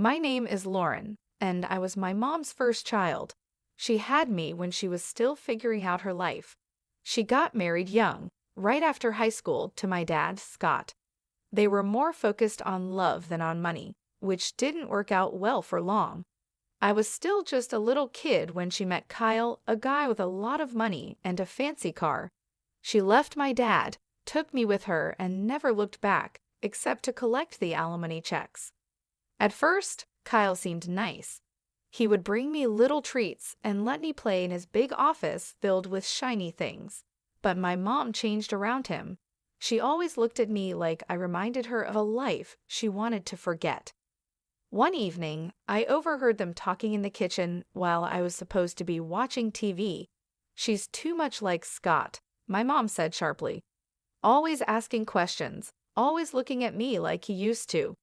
My name is Lauren, and I was my mom's first child. She had me when she was still figuring out her life. She got married young, right after high school, to my dad, Scott. They were more focused on love than on money, which didn't work out well for long. I was still just a little kid when she met Kyle, a guy with a lot of money and a fancy car. She left my dad, took me with her, and never looked back, except to collect the alimony checks. At first, Kyle seemed nice. He would bring me little treats and let me play in his big office filled with shiny things. But my mom changed around him. She always looked at me like I reminded her of a life she wanted to forget. One evening, I overheard them talking in the kitchen while I was supposed to be watching TV. "She's too much like Scott," my mom said sharply. "Always asking questions, always looking at me like he used to."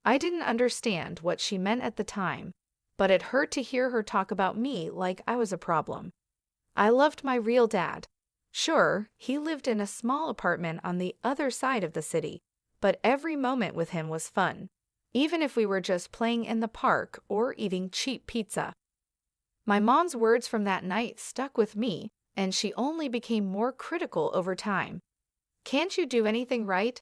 I didn't understand what she meant at the time, but it hurt to hear her talk about me like I was a problem. I loved my real dad. Sure, he lived in a small apartment on the other side of the city, but every moment with him was fun, even if we were just playing in the park or eating cheap pizza. My mom's words from that night stuck with me, and she only became more critical over time. "Can't you do anything right?"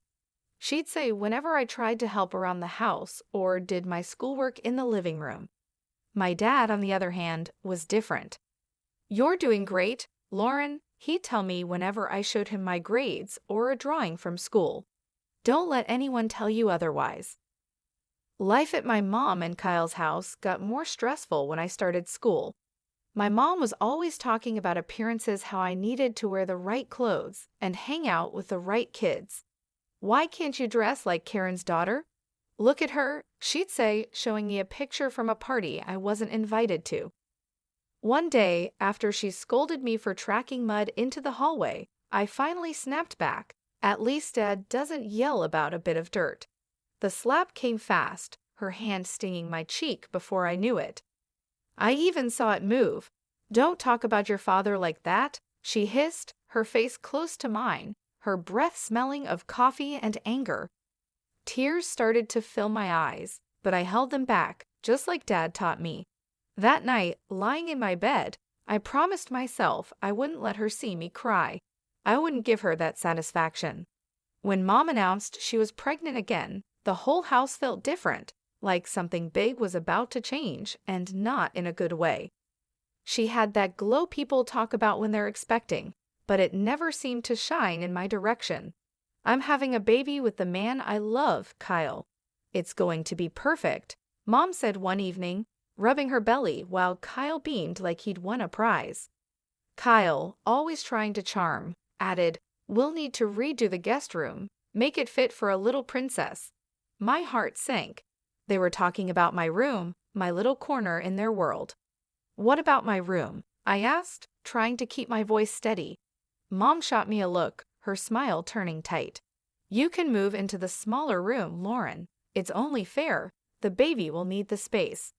she'd say whenever I tried to help around the house or did my schoolwork in the living room. My dad, on the other hand, was different. "You're doing great, Lauren," he'd tell me whenever I showed him my grades or a drawing from school. "Don't let anyone tell you otherwise." Life at my mom and Kyle's house got more stressful when I started school. My mom was always talking about appearances, how I needed to wear the right clothes and hang out with the right kids. "Why can't you dress like Karen's daughter? Look at her," she'd say, showing me a picture from a party I wasn't invited to. One day, after she scolded me for tracking mud into the hallway, I finally snapped back. "At least Dad doesn't yell about a bit of dirt." The slap came fast, her hand stinging my cheek before I knew it. I even saw it move. "Don't talk about your father like that," she hissed, her face close to mine, her breath smelling of coffee and anger. Tears started to fill my eyes, but I held them back, just like Dad taught me. That night, lying in my bed, I promised myself I wouldn't let her see me cry. I wouldn't give her that satisfaction. When Mom announced she was pregnant again, the whole house felt different, like something big was about to change, and not in a good way. She had that glow people talk about when they're expecting, but it never seemed to shine in my direction. "I'm having a baby with the man I love, Kyle. It's going to be perfect," Mom said one evening, rubbing her belly while Kyle beamed like he'd won a prize. Kyle, always trying to charm, added, "We'll need to redo the guest room, make it fit for a little princess." My heart sank. They were talking about my room, my little corner in their world. "What about my room?" I asked, trying to keep my voice steady. Mom shot me a look, her smile turning tight. "You can move into the smaller room, Lauren. It's only fair. The baby will need the space."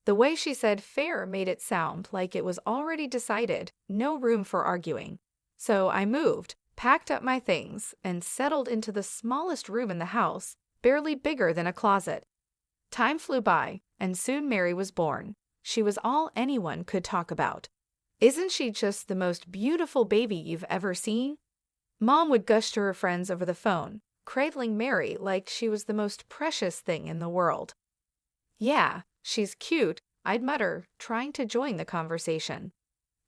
The way she said fair made it sound like it was already decided, no room for arguing. So I moved, packed up my things, and settled into the smallest room in the house, barely bigger than a closet. Time flew by, and soon Mary was born. She was all anyone could talk about. "Isn't she just the most beautiful baby you've ever seen?" Mom would gush to her friends over the phone, cradling Mary like she was the most precious thing in the world. "Yeah, she's cute," I'd mutter, trying to join the conversation.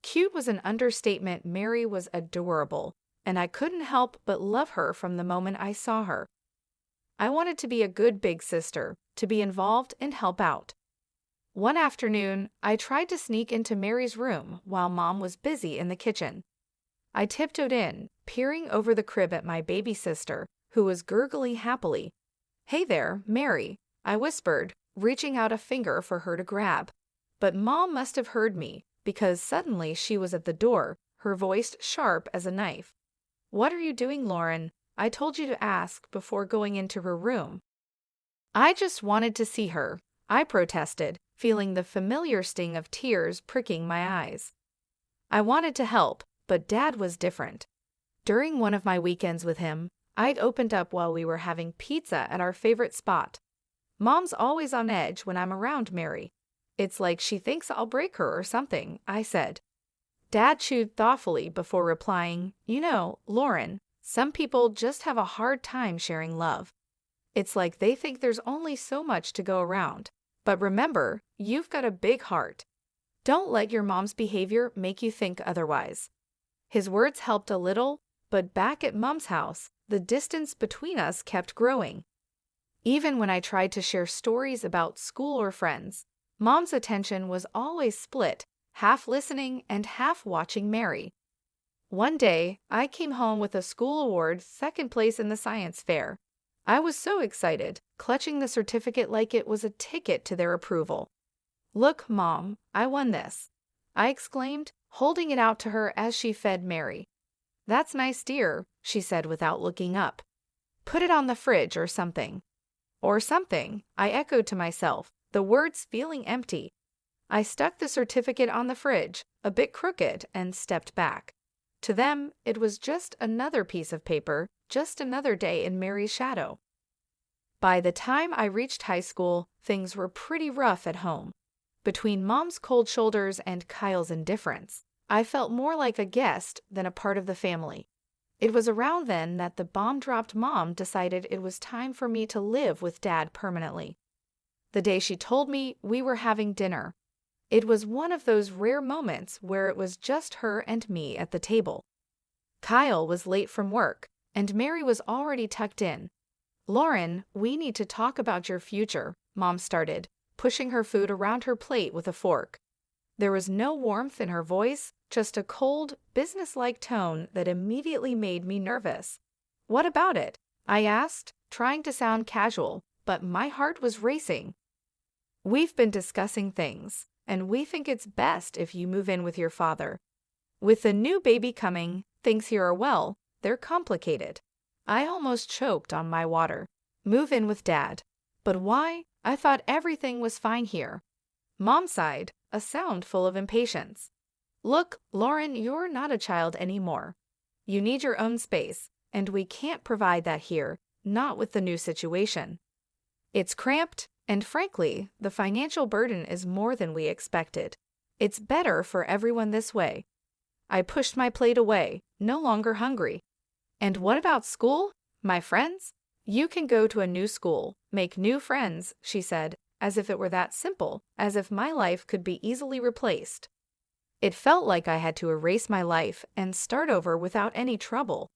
Cute was an understatement. Mary was adorable, and I couldn't help but love her from the moment I saw her. I wanted to be a good big sister, to be involved and help out. One afternoon, I tried to sneak into Mary's room while Mom was busy in the kitchen. I tiptoed in, peering over the crib at my baby sister, who was gurgling happily. "Hey there, Mary," I whispered, reaching out a finger for her to grab. But Mom must have heard me, because suddenly she was at the door, her voice sharp as a knife. "What are you doing, Lauren? I told you to ask before going into her room." "I just wanted to see her," I protested, feeling the familiar sting of tears pricking my eyes. I wanted to help, but Dad was different. During one of my weekends with him, I'd opened up while we were having pizza at our favorite spot. Mom's always on edge when I'm around Mary. It's like she thinks I'll break her or something, I said. Dad chewed thoughtfully before replying, You know, Lauren, some people just have a hard time sharing love. It's like they think there's only so much to go around. But remember, you've got a big heart. Don't let your mom's behavior make you think otherwise. His words helped a little, but back at Mom's house, the distance between us kept growing. Even when I tried to share stories about school or friends, Mom's attention was always split, half listening and half watching Mary. One day, I came home with a school award, second place in the science fair. I was so excited, clutching the certificate like it was a ticket to their approval. Look, Mom, I won this, I exclaimed, holding it out to her as she fed Mary. That's nice, dear, she said without looking up. Put it on the fridge or something. Or something, I echoed to myself, the words feeling empty. I stuck the certificate on the fridge, a bit crooked, and stepped back. To them, it was just another piece of paper, just another day in Mary's shadow. By the time I reached high school, things were pretty rough at home. Between Mom's cold shoulders and Kyle's indifference, I felt more like a guest than a part of the family. It was around then that the bomb-dropped mom decided it was time for me to live with Dad permanently. The day she told me we were having dinner, it was one of those rare moments where it was just her and me at the table. Kyle was late from work, and Mary was already tucked in. Lauren, we need to talk about your future, Mom started, pushing her food around her plate with a fork. There was no warmth in her voice, just a cold, businesslike tone that immediately made me nervous. What about it? I asked, trying to sound casual, but my heart was racing. We've been discussing things, and we think it's best if you move in with your father. With the new baby coming, things here are, well, they're complicated. I almost choked on my water. Move in with Dad. But why? I thought everything was fine here. Mom sighed, a sound full of impatience. Look, Lauren, you're not a child anymore. You need your own space, and we can't provide that here, not with the new situation. It's cramped, and frankly, the financial burden is more than we expected. It's better for everyone this way. I pushed my plate away, no longer hungry. And what about school? My friends? You can go to a new school, make new friends, she said, as if it were that simple, as if my life could be easily replaced. It felt like I had to erase my life and start over without any trouble.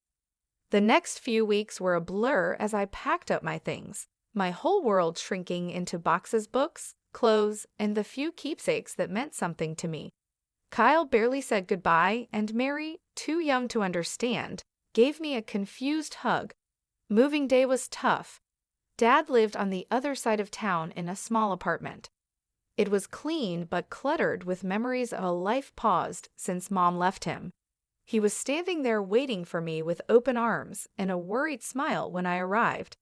The next few weeks were a blur as I packed up my things, my whole world shrinking into boxes, books, clothes, and the few keepsakes that meant something to me. Kyle barely said goodbye, and Mary, too young to understand, gave me a confused hug. Moving day was tough. Dad lived on the other side of town in a small apartment. It was clean but cluttered with memories of a life paused since Mom left him. He was standing there waiting for me with open arms and a worried smile when I arrived.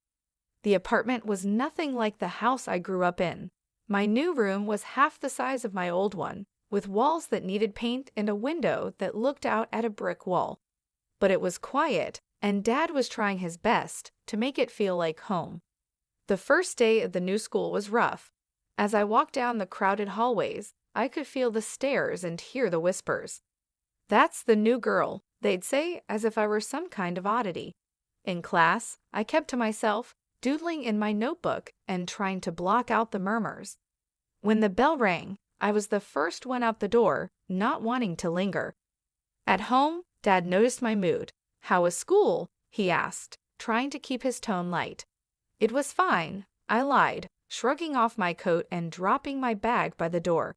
The apartment was nothing like the house I grew up in. My new room was half the size of my old one, with walls that needed paint and a window that looked out at a brick wall. But it was quiet, and Dad was trying his best to make it feel like home. The first day of the new school was rough. As I walked down the crowded hallways, I could feel the stares and hear the whispers. That's the new girl, they'd say, as if I were some kind of oddity. In class, I kept to myself, doodling in my notebook and trying to block out the murmurs. When the bell rang, I was the first one out the door, not wanting to linger. At home, Dad noticed my mood. How was school? He asked, trying to keep his tone light. It was fine, I lied, shrugging off my coat and dropping my bag by the door.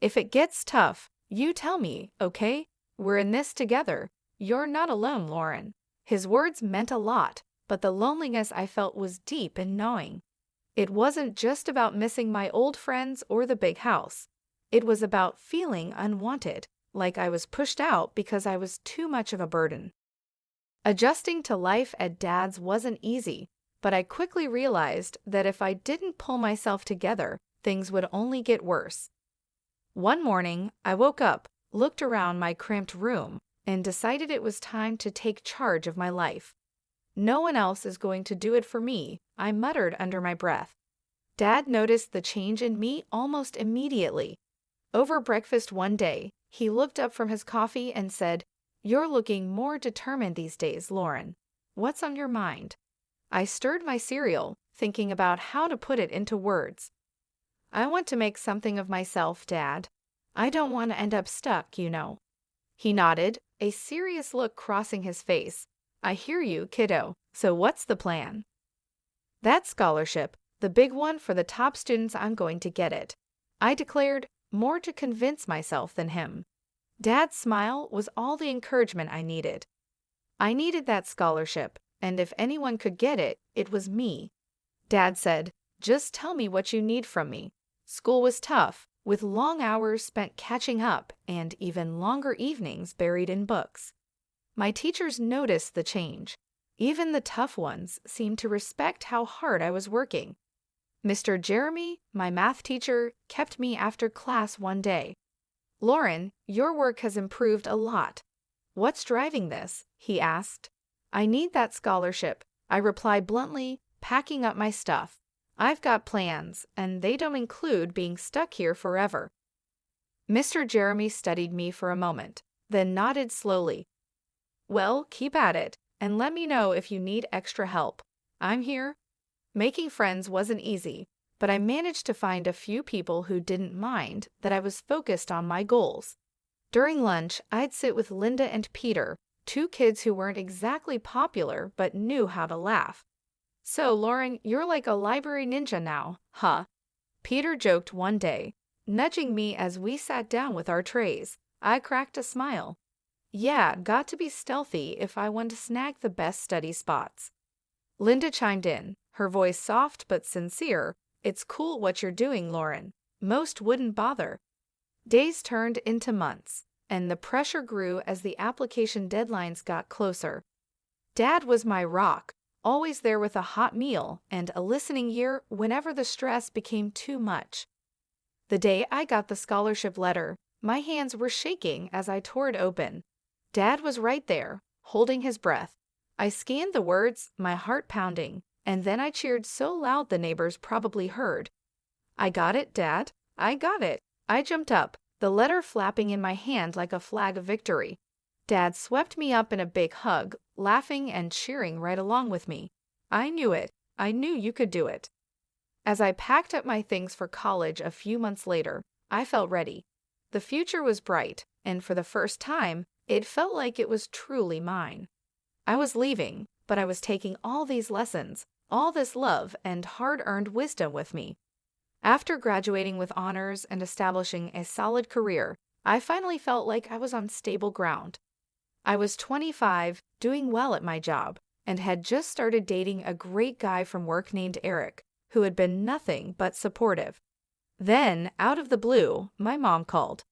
If it gets tough, you tell me, okay? We're in this together. You're not alone, Lauren. His words meant a lot, but the loneliness I felt was deep and gnawing. It wasn't just about missing my old friends or the big house. It was about feeling unwanted, like I was pushed out because I was too much of a burden. Adjusting to life at Dad's wasn't easy, but I quickly realized that if I didn't pull myself together, things would only get worse. One morning, I woke up, looked around my cramped room, and decided it was time to take charge of my life. No one else is going to do it for me, I muttered under my breath. Dad noticed the change in me almost immediately. Over breakfast one day, he looked up from his coffee and said, "You're looking more determined these days, Lauren. What's on your mind?" I stirred my cereal, thinking about how to put it into words. "I want to make something of myself, Dad. I don't want to end up stuck, you know." He nodded, a serious look crossing his face. "I hear you, kiddo. So what's the plan?" "That scholarship, the big one for the top students, I'm going to get it," I declared, more to convince myself than him. Dad's smile was all the encouragement I needed. I needed that scholarship, and if anyone could get it, it was me. Dad said, "Just tell me what you need from me." School was tough, with long hours spent catching up and even longer evenings buried in books. My teachers noticed the change. Even the tough ones seemed to respect how hard I was working. Mr. Jeremy, my math teacher, kept me after class one day. "Lauren, your work has improved a lot. What's driving this?" he asked. "I need that scholarship," I replied bluntly, packing up my stuff. "I've got plans, and they don't include being stuck here forever." Mr. Jeremy studied me for a moment, then nodded slowly. "Well, keep at it, and let me know if you need extra help. I'm here." Making friends wasn't easy, but I managed to find a few people who didn't mind that I was focused on my goals. During lunch, I'd sit with Linda and Peter, two kids who weren't exactly popular but knew how to laugh. "So, Lauren, you're like a library ninja now, huh?" Peter joked one day, nudging me as we sat down with our trays. I cracked a smile. "Yeah, got to be stealthy if I want to snag the best study spots." Linda chimed in, her voice soft but sincere. "It's cool what you're doing, Lauren. Most wouldn't bother." Days turned into months, and the pressure grew as the application deadlines got closer. Dad was my rock, always there with a hot meal and a listening ear whenever the stress became too much. The day I got the scholarship letter, my hands were shaking as I tore it open. Dad was right there, holding his breath. I scanned the words, my heart pounding, and then I cheered so loud the neighbors probably heard. "I got it, Dad. I got it." I jumped up, the letter flapping in my hand like a flag of victory. Dad swept me up in a big hug, laughing and cheering right along with me. "I knew it. I knew you could do it." As I packed up my things for college a few months later, I felt ready. The future was bright, and for the first time, it felt like it was truly mine. I was leaving, but I was taking all these lessons, all this love and hard-earned wisdom with me. After graduating with honors and establishing a solid career, I finally felt like I was on stable ground. I was 25, doing well at my job, and had just started dating a great guy from work named Eric, who had been nothing but supportive. Then, out of the blue, my mom called.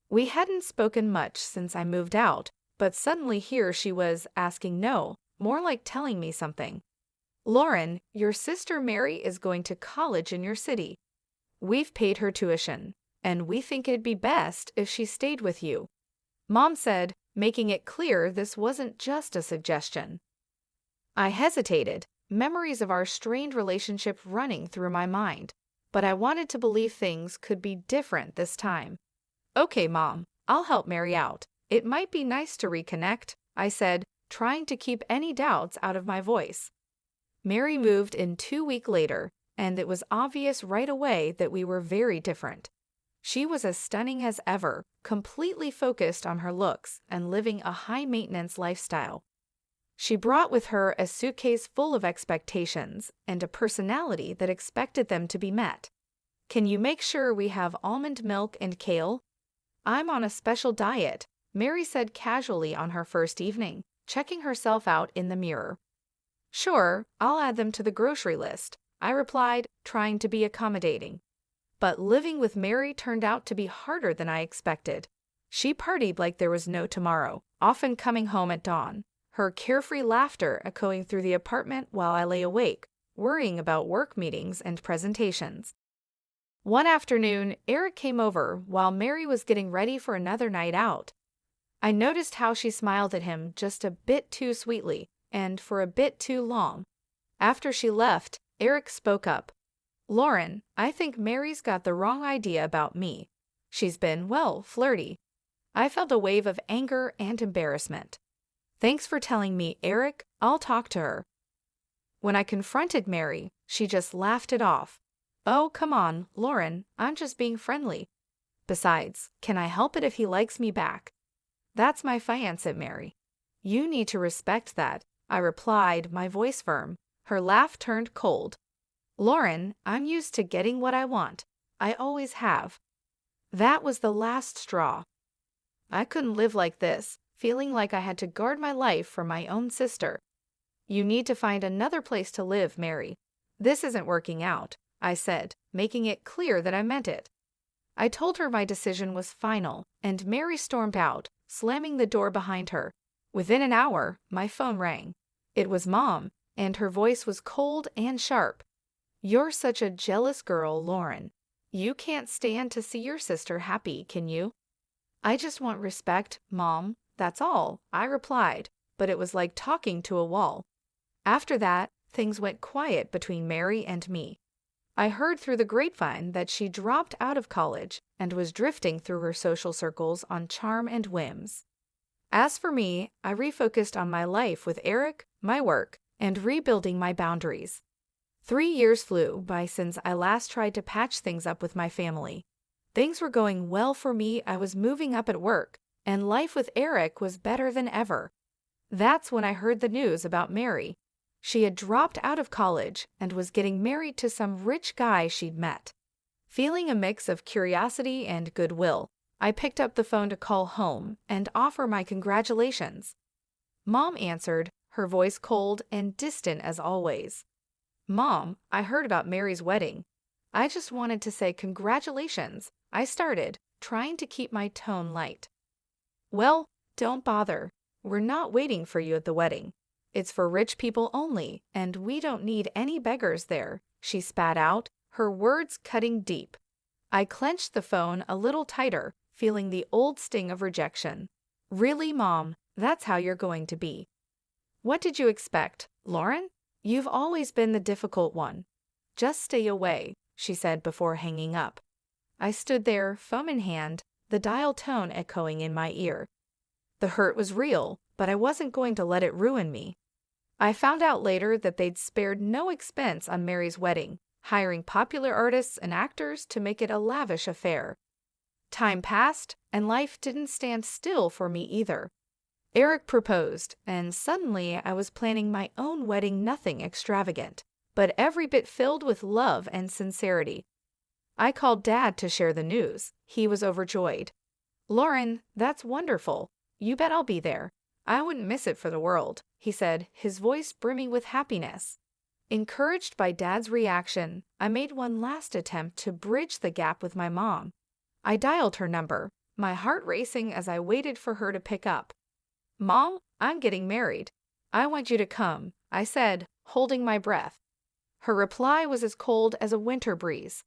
We hadn't spoken much since I moved out, but suddenly here she was asking more like telling me something. "Lauren, your sister Mary is going to college in your city. We've paid her tuition, and we think it'd be best if she stayed with you," Mom said, making it clear this wasn't just a suggestion. I hesitated, memories of our strained relationship running through my mind, but I wanted to believe things could be different this time. "Okay, Mom, I'll help Mary out. It might be nice to reconnect," I said, trying to keep any doubts out of my voice. Mary moved in 2 weeks later, and it was obvious right away that we were very different. She was as stunning as ever, completely focused on her looks and living a high-maintenance lifestyle. She brought with her a suitcase full of expectations and a personality that expected them to be met. "Can you make sure we have almond milk and kale?" "I'm on a special diet," Mary said casually on her first evening, checking herself out in the mirror. "Sure, I'll add them to the grocery list," I replied, trying to be accommodating. But living with Mary turned out to be harder than I expected. She partied like there was no tomorrow, often coming home at dawn, her carefree laughter echoing through the apartment while I lay awake, worrying about work meetings and presentations. One afternoon, Eric came over while Mary was getting ready for another night out. I noticed how she smiled at him just a bit too sweetly and for a bit too long. After she left, Eric spoke up. Lauren, I think Mary's got the wrong idea about me. She's been, well, flirty. I felt a wave of anger and embarrassment. Thanks for telling me, Eric. I'll talk to her. When I confronted Mary, she just laughed it off. Oh, come on, Lauren, I'm just being friendly. Besides, can I help it if he likes me back? That's my fiancé, Mary. You need to respect that, I replied, my voice firm. Her laugh turned cold. Lauren, I'm used to getting what I want. I always have. That was the last straw. I couldn't live like this, feeling like I had to guard my life from my own sister. You need to find another place to live, Mary. This isn't working out, I said, making it clear that I meant it. I told her my decision was final, and Mary stormed out, slamming the door behind her. Within an hour, my phone rang. It was Mom, and her voice was cold and sharp. You're such a jealous girl, Lauren. You can't stand to see your sister happy, can you? I just want respect, Mom, that's all, I replied, but it was like talking to a wall. After that, things went quiet between Mary and me. I heard through the grapevine that she dropped out of college and was drifting through her social circles on charm and whims. As for me, I refocused on my life with Eric, my work, and rebuilding my boundaries. 3 years flew by since I last tried to patch things up with my family. Things were going well for me, I was moving up at work, and life with Eric was better than ever. That's when I heard the news about Mary. She had dropped out of college and was getting married to some rich guy she'd met. Feeling a mix of curiosity and goodwill, I picked up the phone to call home and offer my congratulations. Mom answered, her voice cold and distant as always. Mom, I heard about Mary's wedding. I just wanted to say congratulations, I started, trying to keep my tone light. Well, don't bother. We're not waiting for you at the wedding. It's for rich people only, and we don't need any beggars there, she spat out, her words cutting deep. I clenched the phone a little tighter, feeling the old sting of rejection. Really, Mom, that's how you're going to be. What did you expect, Lauren? You've always been the difficult one. Just stay away, she said before hanging up. I stood there, phone in hand, the dial tone echoing in my ear. The hurt was real, but I wasn't going to let it ruin me. I found out later that they'd spared no expense on Mary's wedding, hiring popular artists and actors to make it a lavish affair. Time passed, and life didn't stand still for me either. Eric proposed, and suddenly I was planning my own wedding, nothing extravagant, but every bit filled with love and sincerity. I called Dad to share the news. He was overjoyed. Lauren, that's wonderful. You bet I'll be there. I wouldn't miss it for the world, he said, his voice brimming with happiness. Encouraged by Dad's reaction, I made one last attempt to bridge the gap with my mom. I dialed her number, my heart racing as I waited for her to pick up. Mom, I'm getting married. I want you to come, I said, holding my breath. Her reply was as cold as a winter breeze.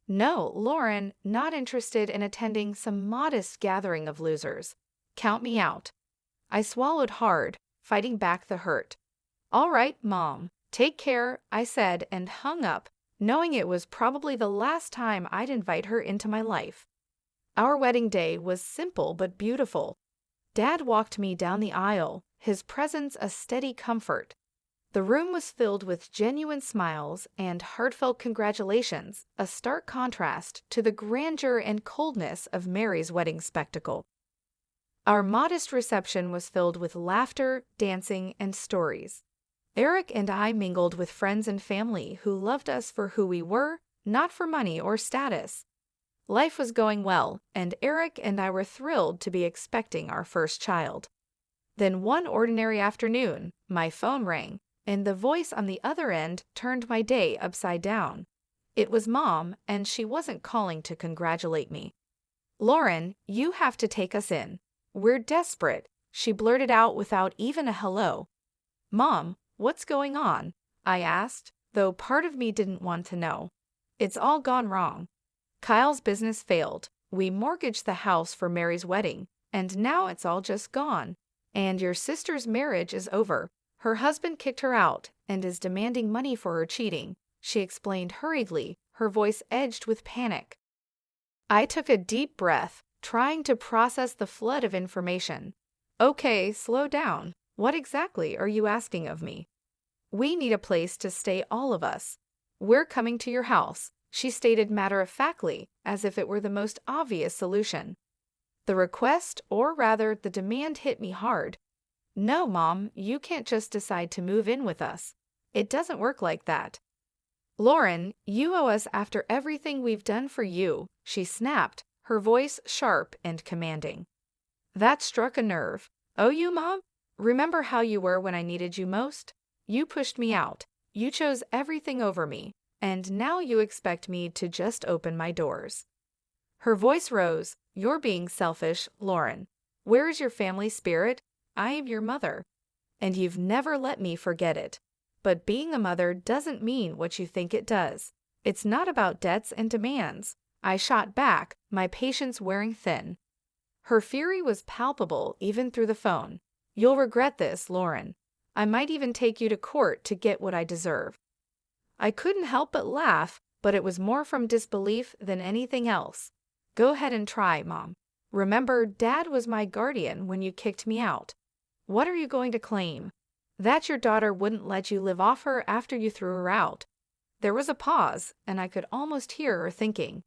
No, Lauren, not interested in attending some modest gathering of losers. Count me out. I swallowed hard, fighting back the hurt. All right, Mom, take care, I said, and hung up, knowing it was probably the last time I'd invite her into my life. Our wedding day was simple but beautiful. Dad walked me down the aisle, his presence a steady comfort. The room was filled with genuine smiles and heartfelt congratulations, a stark contrast to the grandeur and coldness of Mary's wedding spectacle. Our modest reception was filled with laughter, dancing, and stories. Eric and I mingled with friends and family who loved us for who we were, not for money or status. Life was going well, and Eric and I were thrilled to be expecting our first child. Then one ordinary afternoon, my phone rang, and the voice on the other end turned my day upside down. It was Mom, and she wasn't calling to congratulate me. Lauren, you have to take us in. We're desperate, she blurted out without even a hello. Mom, what's going on? I asked, though part of me didn't want to know. It's all gone wrong. Kyle's business failed. We mortgaged the house for Mary's wedding, and now it's all just gone. And your sister's marriage is over. Her husband kicked her out and is demanding money for her cheating, she explained hurriedly, her voice edged with panic. I took a deep breath, trying to process the flood of information. Okay, slow down. What exactly are you asking of me? We need a place to stay, all of us. We're coming to your house, she stated matter-of-factly, as if it were the most obvious solution. The request, or rather the demand, hit me hard. No, Mom, you can't just decide to move in with us. It doesn't work like that. Lauren, you owe us after everything we've done for you, she snapped, her voice sharp and commanding. That struck a nerve. Oh, you, Mom? Remember how you were when I needed you most? You pushed me out. You chose everything over me. And now you expect me to just open my doors. Her voice rose. You're being selfish, Lauren. Where is your family spirit? I am your mother. And you've never let me forget it. But being a mother doesn't mean what you think it does. It's not about debts and demands. I shot back, my patience wearing thin. Her fury was palpable even through the phone. You'll regret this, Lauren. I might even take you to court to get what I deserve. I couldn't help but laugh, but it was more from disbelief than anything else. Go ahead and try, Mom. Remember, Dad was my guardian when you kicked me out. What are you going to claim? That your daughter wouldn't let you live off her after you threw her out. There was a pause, and I could almost hear her thinking.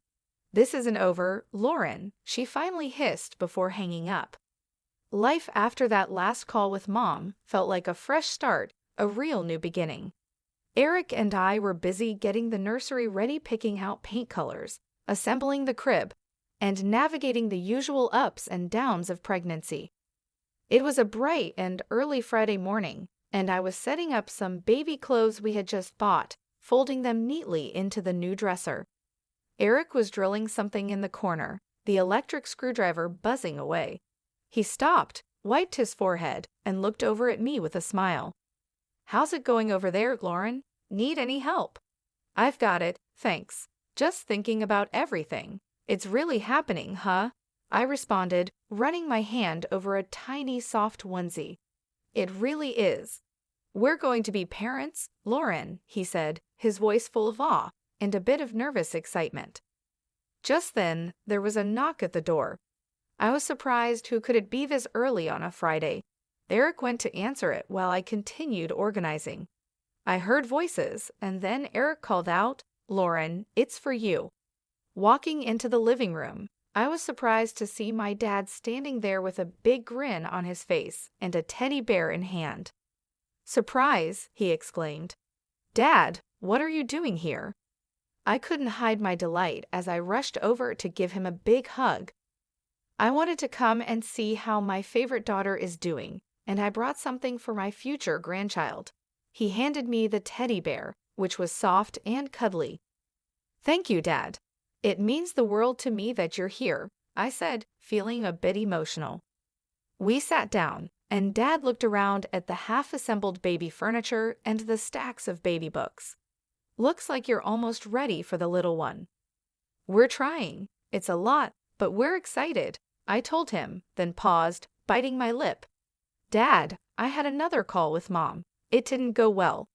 This isn't over, Lauren, she finally hissed before hanging up. Life after that last call with Mom felt like a fresh start, a real new beginning. Eric and I were busy getting the nursery ready, picking out paint colors, assembling the crib, and navigating the usual ups and downs of pregnancy. It was a bright and early Friday morning, and I was setting up some baby clothes we had just bought, folding them neatly into the new dresser. Eric was drilling something in the corner, the electric screwdriver buzzing away. He stopped, wiped his forehead, and looked over at me with a smile. How's it going over there, Lauren? Need any help? I've got it, thanks. Just thinking about everything. It's really happening, huh? I responded, running my hand over a tiny soft onesie. It really is. We're going to be parents, Lauren, he said, his voice full of awe and a bit of nervous excitement. Just then, there was a knock at the door. I was surprised. Who could it be this early on a Friday? Eric went to answer it while I continued organizing. I heard voices, and then Eric called out, Lauren, it's for you. Walking into the living room, I was surprised to see my dad standing there with a big grin on his face and a teddy bear in hand. Surprise, he exclaimed. Dad, what are you doing here? I couldn't hide my delight as I rushed over to give him a big hug. I wanted to come and see how my favorite daughter is doing, and I brought something for my future grandchild. He handed me the teddy bear, which was soft and cuddly. Thank you, Dad. It means the world to me that you're here, I said, feeling a bit emotional. We sat down, and Dad looked around at the half-assembled baby furniture and the stacks of baby books. Looks like you're almost ready for the little one. We're trying. It's a lot, but we're excited, I told him, then paused, biting my lip. Dad, I had another call with Mom. It didn't go well.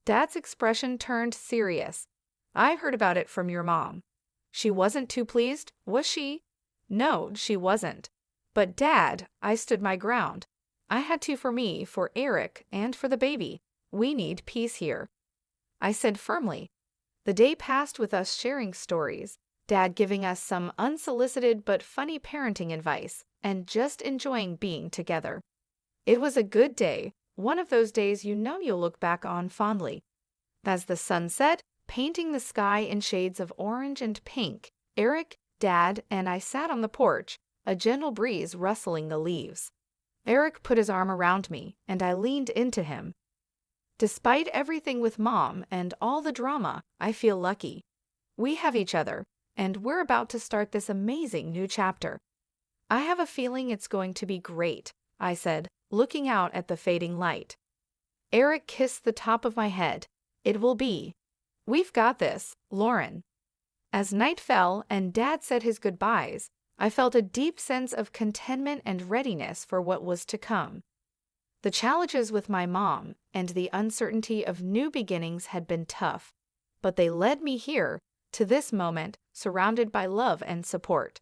Dad's expression turned serious. I heard about it from your mom. She wasn't too pleased, was she? No, she wasn't. But Dad, I stood my ground. I had to for me, for Eric, and for the baby. We need peace here, I said firmly. The day passed with us sharing stories, Dad giving us some unsolicited but funny parenting advice, and just enjoying being together. It was a good day, one of those days you know you'll look back on fondly. As the sun set, painting the sky in shades of orange and pink, Eric, Dad, and I sat on the porch, a gentle breeze rustling the leaves. Eric put his arm around me, and I leaned into him. Despite everything with Mom and all the drama, I feel lucky. We have each other, and we're about to start this amazing new chapter. I have a feeling it's going to be great, I said, looking out at the fading light. Eric kissed the top of my head. It will be. We've got this, Lauren. As night fell and Dad said his goodbyes, I felt a deep sense of contentment and readiness for what was to come. The challenges with my mom and the uncertainty of new beginnings had been tough, but they led me here, to this moment, surrounded by love and support.